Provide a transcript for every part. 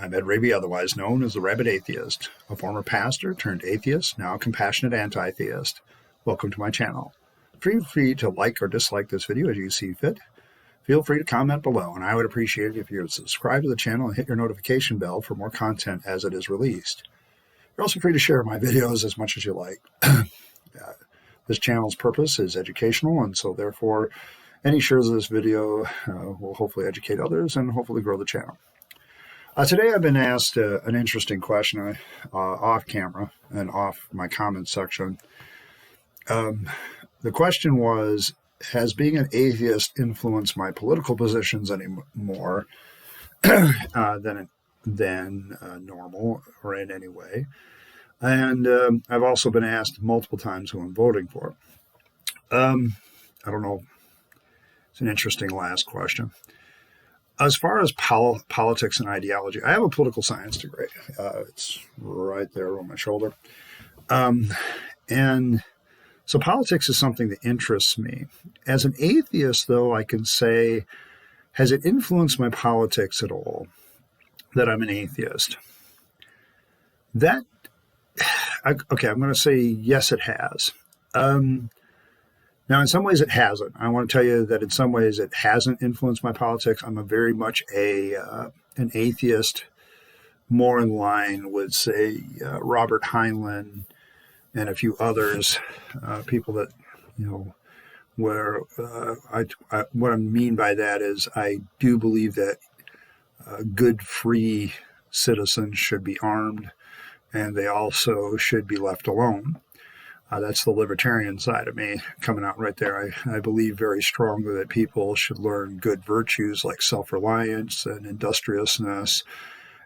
I'm Ed Rabyd, otherwise known as the Rabyd Atheist, a former pastor turned atheist, now a compassionate anti-theist. Welcome to my channel. Feel free to like or dislike this video as you see fit. Feel free to comment below, and I would appreciate it if you would subscribe to the channel and hit your notification bell for more content as it is released. You're also free to share my videos as much as you like. This channel's purpose is educational, and so therefore any shares of this video will hopefully educate others and hopefully grow the channel. Today I've been asked an interesting question off camera and off my comments section. The question was, has being an atheist influenced my political positions any more than normal or in any way? And I've also been asked multiple times who I'm voting for. I don't know. It's an interesting last question. As far as politics and ideology, I have a political science degree. It's right there on my shoulder. And so politics is something that interests me. As an atheist, though, I can say, has it influenced my politics at all that I'm an atheist? Okay, I'm going to say yes, it has. Now, in some ways, it hasn't. I want to tell you that in some ways, it hasn't influenced my politics. I'm very much an atheist, more in line with, say, Robert Heinlein and a few others, people that, where what I mean by that is I do believe that good, free citizens should be armed, and they also should be left alone. That's the libertarian side of me coming out right there. I believe very strongly that people should learn good virtues like self-reliance and industriousness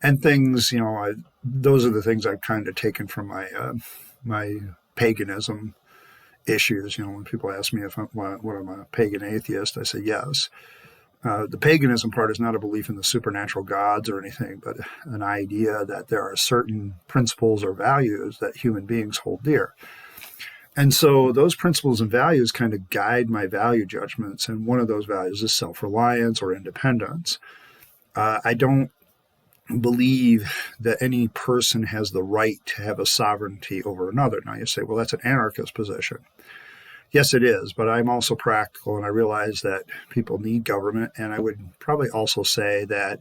and things, those are the things I've kind of taken from my paganism issues. When people ask me what I'm a pagan atheist, I say yes. The paganism part is not a belief in the supernatural gods or anything, but an idea that there are certain principles or values that human beings hold dear. And so those principles and values kind of guide my value judgments. And one of those values is self-reliance or independence. I don't believe that any person has the right to have a sovereignty over another. Now you say, well, that's an anarchist position. Yes, it is, but I'm also practical, and I realize that people need government. And I would probably also say that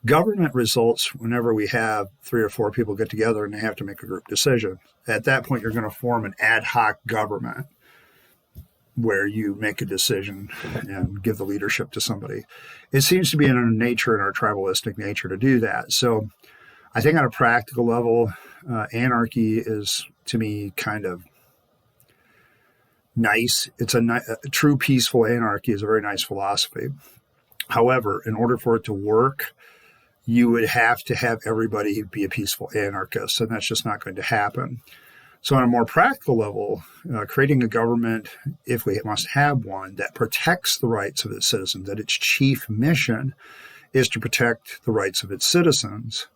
government results whenever we have 3 or 4 people get together and they have to make a group decision. At that point, you're going to form an ad hoc government where you make a decision and give the leadership to somebody. It seems to be in our nature, in our tribalistic nature, to do that. So I think on a practical level, anarchy is, to me, kind of nice. It's a true peaceful anarchy is a very nice philosophy. However, in order for it to work, you would have to have everybody be a peaceful anarchist, and that's just not going to happen. So on a more practical level, creating a government, if we must have one, that protects the rights of its citizens, that its chief mission is to protect the rights of its citizens,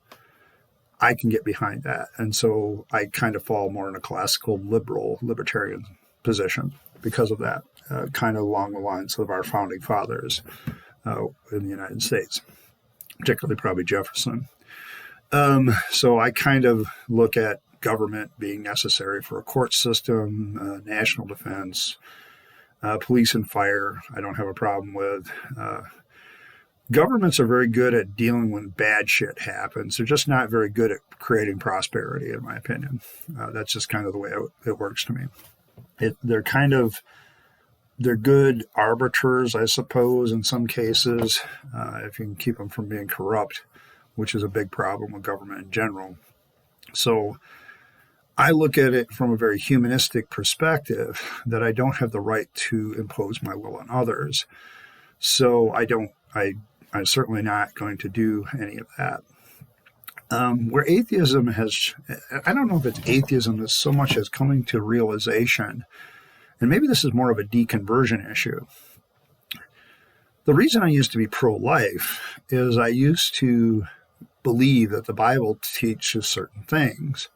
I can get behind that. And so I kind of fall more in a classical libertarian position because of that, kind of along the lines of our founding fathers in the United States. Particularly probably Jefferson. So I kind of look at government being necessary for a court system, national defense, police and fire. I don't have a problem with. Governments are very good at dealing when bad shit happens. They're just not very good at creating prosperity, in my opinion. That's just kind of the way it works to me. They're good arbiters, I suppose, in some cases, if you can keep them from being corrupt, which is a big problem with government in general. So I look at it from a very humanistic perspective that I don't have the right to impose my will on others. So I'm certainly not going to do any of that. Where atheism has, I don't know if it's atheism as so much as coming to realization. And maybe this is more of a deconversion issue. The reason I used to be pro-life is I used to believe that the Bible teaches certain things.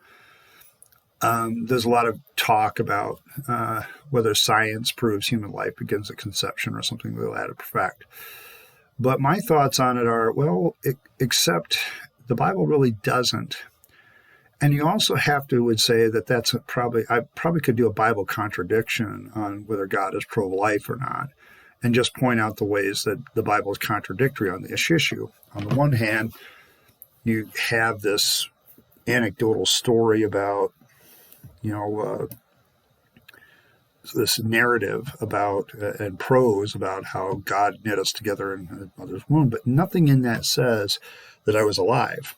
There's a lot of talk about whether science proves human life begins at conception or something to that effect. But my thoughts on it are, well, except the Bible really doesn't. And you also have to would say that I probably could do a Bible contradiction on whether God is pro-life or not, and just point out the ways that the Bible is contradictory on this issue. On the one hand, you have this anecdotal story about, this narrative about and prose about how God knit us together in a mother's womb, but nothing in that says that I was alive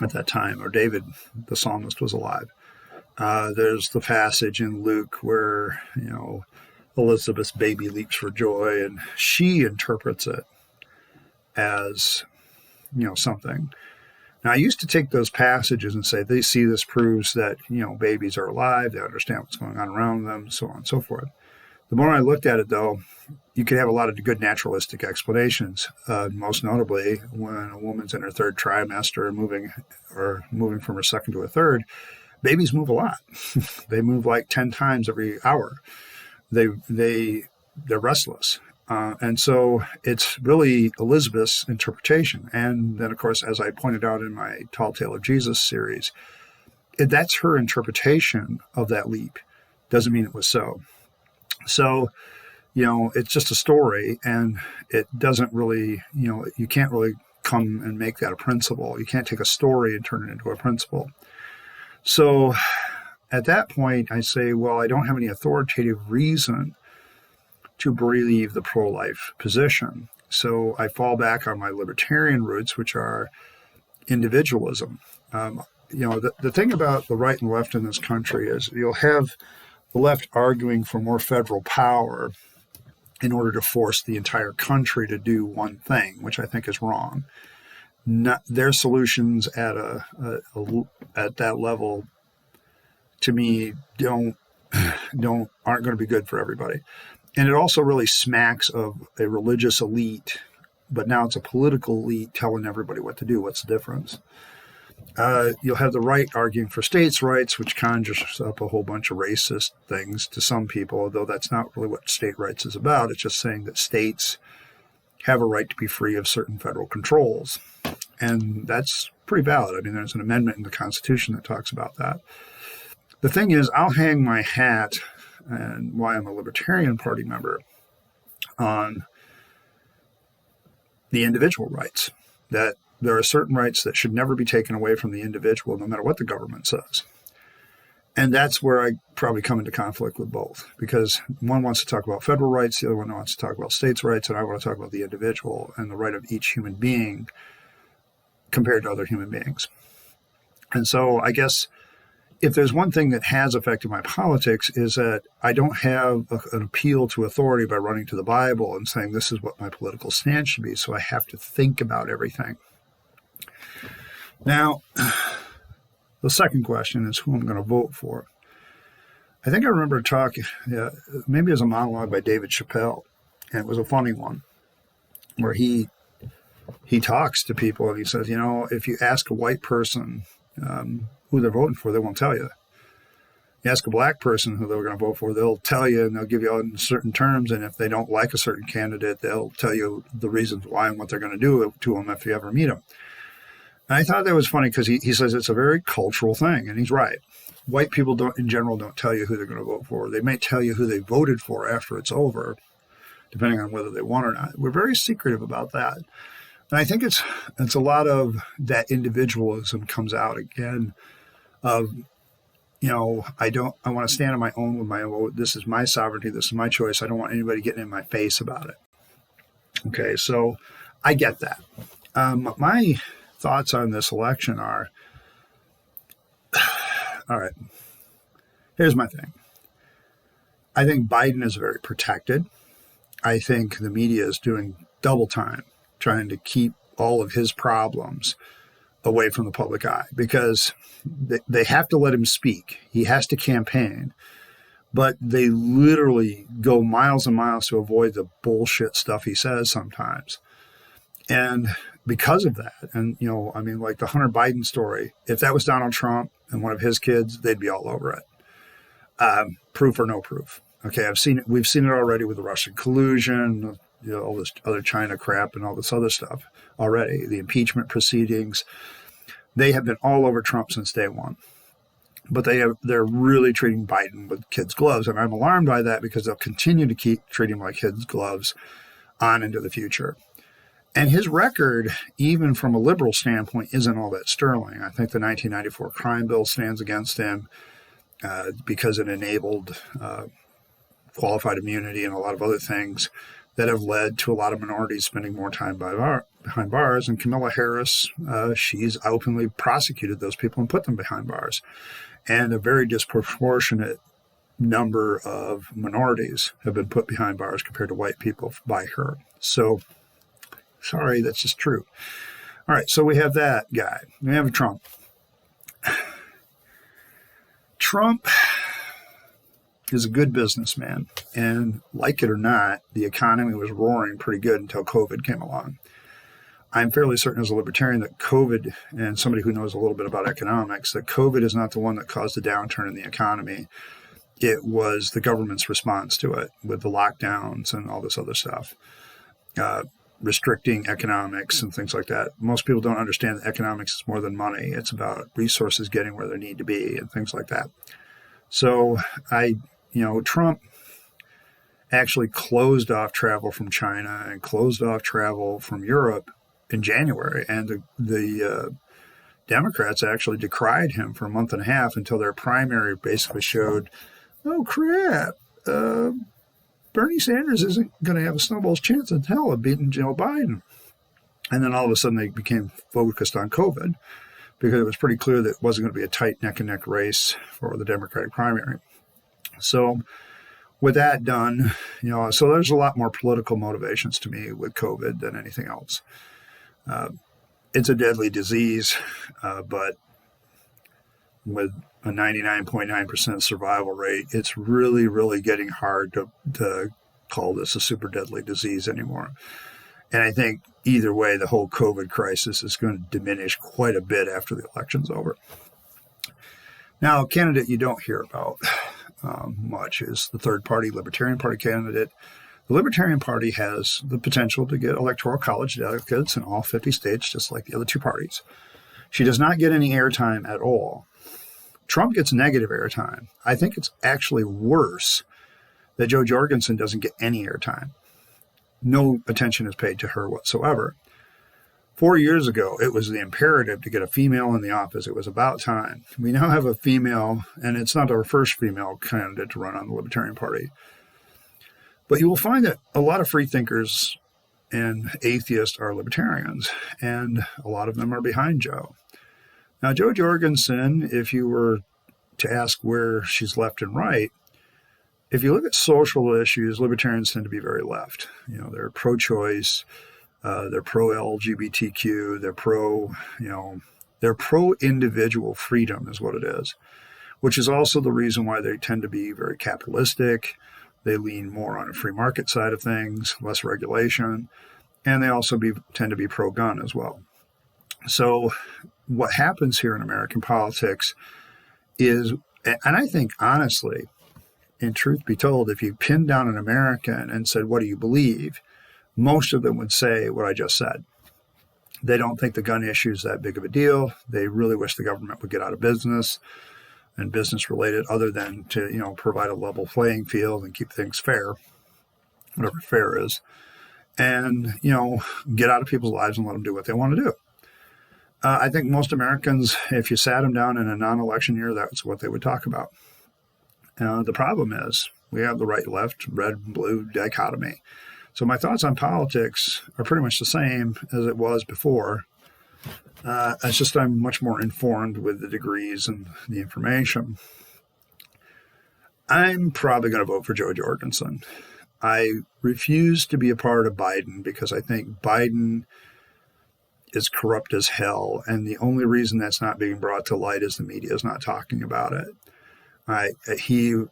at that time, or David, the psalmist, was alive. There's the passage in Luke where, Elizabeth's baby leaps for joy, and she interprets it as, something. Now, I used to take those passages and say, they see this proves that, babies are alive, they understand what's going on around them, so on and so forth. The more I looked at it, though, you could have a lot of good naturalistic explanations. Most notably, when a woman's in her third trimester and moving from her second to a third, babies move a lot. They move like 10 times every hour. They're restless. And so it's really Elizabeth's interpretation. And then, of course, as I pointed out in my Tall Tale of Jesus series, that's her interpretation of that leap. Doesn't mean it was so. So, it's just a story, and it doesn't really, you can't really come and make that a principle. You can't take a story and turn it into a principle. So at that point, I say, well, I don't have any authoritative reason to believe the pro-life position. So I fall back on my libertarian roots, which are individualism. The thing about the right and left in this country is you'll have the left arguing for more federal power in order to force the entire country to do one thing, which I think is wrong. Their solutions at that level, to me, aren't going to be good for everybody. And it also really smacks of a religious elite, but now it's a political elite telling everybody what to do. What's the difference? You'll have the right arguing for states' rights, which conjures up a whole bunch of racist things to some people, although that's not really what state rights is about. It's just saying that states have a right to be free of certain federal controls. And that's pretty valid. I mean, there's an amendment in the Constitution that talks about that. The thing is, I'll hang my hat, and why I'm a Libertarian Party member, on the individual rights, that there are certain rights that should never be taken away from the individual, no matter what the government says. And that's where I probably come into conflict with both, because one wants to talk about federal rights, the other one wants to talk about states' rights, and I want to talk about the individual and the right of each human being compared to other human beings. And so I guess if there's one thing that has affected my politics is that I don't have an appeal to authority by running to the Bible and saying this is what my political stance should be, so I have to think about everything. Now, the second question is who I'm going to vote for. I think I remember talking, maybe it was a monologue by David Chappelle, and it was a funny one, where he talks to people and he says, if you ask a white person who they're voting for, they won't tell you. You ask a black person who they're going to vote for, they'll tell you, and they'll give you all in certain terms, and if they don't like a certain candidate, they'll tell you the reasons why and what they're going to do to them if you ever meet them. And I thought that was funny because he says it's a very cultural thing, and he's right. White people in general don't tell you who they're going to vote for. They may tell you who they voted for after it's over, depending on whether they won or not. We're very secretive about that. And I think it's a lot of that individualism comes out again of, I want to stand on my own with my own. This is my sovereignty. This is my choice. I don't want anybody getting in my face about it. Okay, so I get that. My thoughts on this election are, all right, here's my thing. I think Biden is very protected. I think the media is doing double time trying to keep all of his problems away from the public eye because they have to let him speak. He has to campaign, but they literally go miles and miles to avoid the bullshit stuff he says sometimes. And because of that, and, like the Hunter Biden story, if that was Donald Trump and one of his kids, they'd be all over it. Proof or no proof. Okay, we've seen it already with the Russian collusion, all this other China crap and all this other stuff already. The impeachment proceedings, they have been all over Trump since day one. But they're really treating Biden with kids' gloves. And I'm alarmed by that because they'll continue to keep treating him like kids' gloves on into the future. And his record, even from a liberal standpoint, isn't all that sterling. I think the 1994 crime bill stands against him because it enabled qualified immunity and a lot of other things that have led to a lot of minorities spending more time behind bars. And Kamala Harris, she's openly prosecuted those people and put them behind bars. And a very disproportionate number of minorities have been put behind bars compared to white people by her. So, sorry, that's just true. All right, so we have that guy. We have Trump. Trump is a good businessman, and like it or not, the economy was roaring pretty good until COVID came along. I'm fairly certain as a libertarian that COVID, and somebody who knows a little bit about economics, that COVID is not the one that caused the downturn in the economy. It was the government's response to it with the lockdowns and all this other stuff, restricting economics and things like that. Most people don't understand that economics is more than money. It's about resources getting where they need to be and things like that. So Trump actually closed off travel from China and closed off travel from Europe in January, and the Democrats actually decried him for a month and a half until their primary basically showed, oh crap, Bernie Sanders isn't going to have a snowball's chance in hell of beating Joe Biden. And then all of a sudden they became focused on COVID because it was pretty clear that it wasn't going to be a tight neck-and-neck race for the Democratic primary. So with that done, so there's a lot more political motivations to me with COVID than anything else. It's a deadly disease, but with a 99.9% survival rate, it's really, really getting hard to call this a super deadly disease anymore. And I think either way, the whole COVID crisis is going to diminish quite a bit after the election's over. Now, a candidate you don't hear about much is the third party, Libertarian Party candidate. The Libertarian Party has the potential to get electoral college delegates in all 50 states, just like the other two parties. She does not get any airtime at all. Trump gets negative airtime. I think it's actually worse that Jo Jorgensen doesn't get any airtime. No attention is paid to her whatsoever. 4 years ago, it was the imperative to get a female in the office. It was about time. We now have a female, and it's not our first female candidate to run on the Libertarian Party. But you will find that a lot of free thinkers and atheists are libertarians, and a lot of them are behind Jo. Now, Jo Jorgensen, if you were to ask where she's left and right, if you look at social issues, libertarians tend to be very left. They're pro-choice, they're pro-LGBTQ, they're pro-individual freedom is what it is, which is also the reason why they tend to be very capitalistic. They lean more on a free market side of things, less regulation, and they also tend to be pro-gun as well. So what happens here in American politics is, and I think honestly, in truth be told, if you pinned down an American and said, what do you believe? Most of them would say what I just said. They don't think the gun issue is that big of a deal. They really wish the government would get out of business and business related, other than to, provide a level playing field and keep things fair, whatever fair is, and, get out of people's lives and let them do what they want to do. I think most Americans, if you sat them down in a non-election year, that's what they would talk about. The problem is we have the right-left, red and blue dichotomy. So my thoughts on politics are pretty much the same as it was before. It's just I'm much more informed with the degrees and the information. I'm probably going to vote for Jo Jorgensen. I refuse to be a part of Biden because I think Biden is corrupt as hell, and the only reason that's not being brought to light is the media is not talking about it. He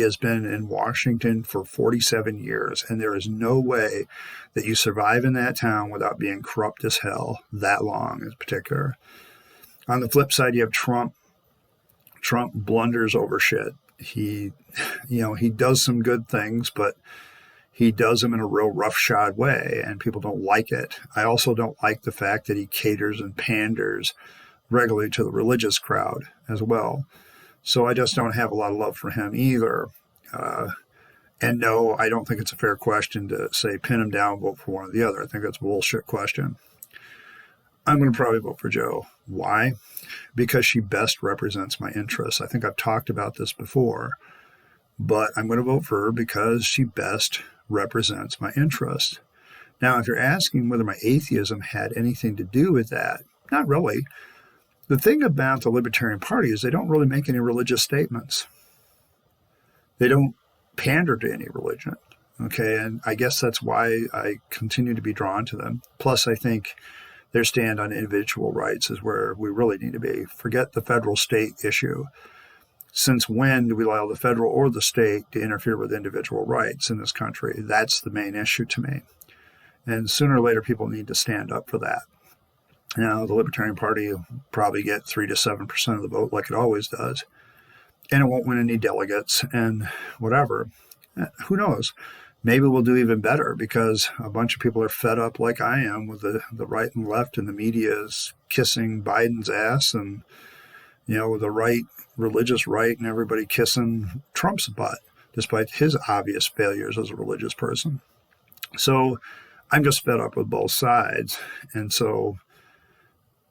has been in Washington for 47 years, and there is no way that you survive in that town without being corrupt as hell that long in particular. On the flip side, you have Trump. Trump blunders over shit. He does some good things, but he does them in a real roughshod way, and people don't like it. I also don't like the fact that he caters and panders regularly to the religious crowd as well. So I just don't have a lot of love for him either. And no, I don't think it's a fair question to say pin him down, vote for one or the other. I think that's a bullshit question. I'm going to probably vote for Jo. Why? Because she best represents my interests. I think I've talked about this before, but I'm going to vote for her because she best represents my interests. Now, if you're asking whether my atheism had anything to do with that, not really. The thing about the Libertarian Party is they don't really make any religious statements. They don't pander to any religion. Okay, and I guess that's why I continue to be drawn to them. Plus, I think their stand on individual rights is where we really need to be. Forget the federal-state issue. Since when do we allow the federal or the state to interfere with individual rights in this country? That's the main issue to me. And sooner or later, people need to stand up for that. Now, the Libertarian Party will probably get 3 to 7% of the vote like it always does. And it won't win any delegates and whatever. Who knows? Maybe we'll do even better because a bunch of people are fed up like I am with the right and left, and the media is kissing Biden's ass, and, the right, religious right, and everybody kissing Trump's butt, despite his obvious failures as a religious person. So I'm just fed up with both sides. And so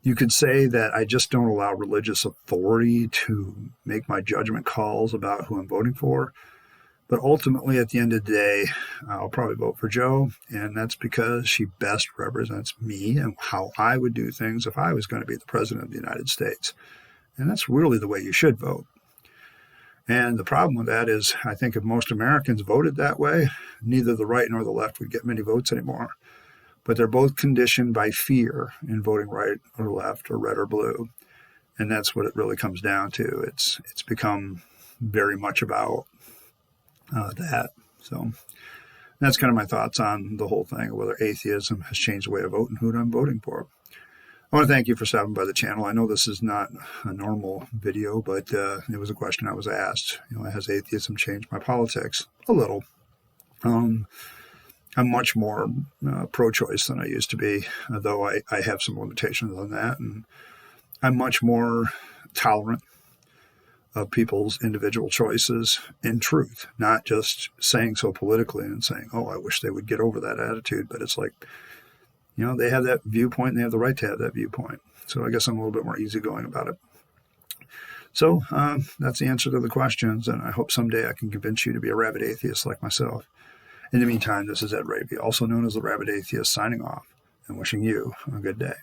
you could say that I just don't allow religious authority to make my judgment calls about who I'm voting for. But ultimately, at the end of the day, I'll probably vote for Jo, and that's because she best represents me and how I would do things if I was going to be the president of the United States. And that's really the way you should vote. And the problem with that is I think if most Americans voted that way, neither the right nor the left would get many votes anymore. But they're both conditioned by fear in voting right or left or red or blue. And that's what it really comes down to. It's become very much about that. So that's kind of my thoughts on the whole thing, whether atheism has changed the way I vote and who I'm voting for. I want to thank you for stopping by the channel. I know this is not a normal video, but it was a question I was asked. Has atheism changed my politics? A little. I'm much more pro-choice than I used to be, though I have some limitations on that. And I'm much more tolerant of people's individual choices in truth, not just saying so politically and saying, oh, I wish they would get over that attitude. But it's like, they have that viewpoint and they have the right to have that viewpoint. So I guess I'm a little bit more easygoing about it. So that's the answer to the questions. And I hope someday I can convince you to be a rabid atheist like myself. In the meantime, this is Ed Rabyd, also known as the Rabid Atheist, signing off and wishing you a good day.